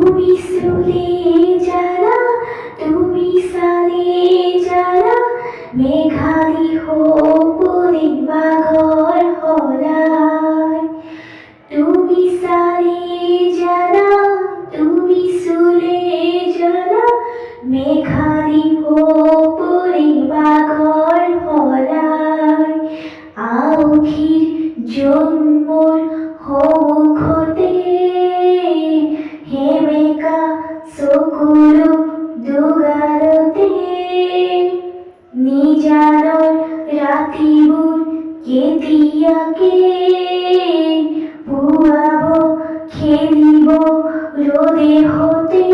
তুমি সুলে যারা তুমি সালে যারা মেঘালি হোপরে বাঘর হলায় তুমি সালে যারা তুমি সুলে যারা মেঘালি হোপরে বাঘর হলায় আউখির জন্মর হতে হেমেকা চকুলো দুগালতে নিজানৰ ৰাতিবোৰ কেতিয়াকে পুৱাব খেলিব ৰ'দে হতে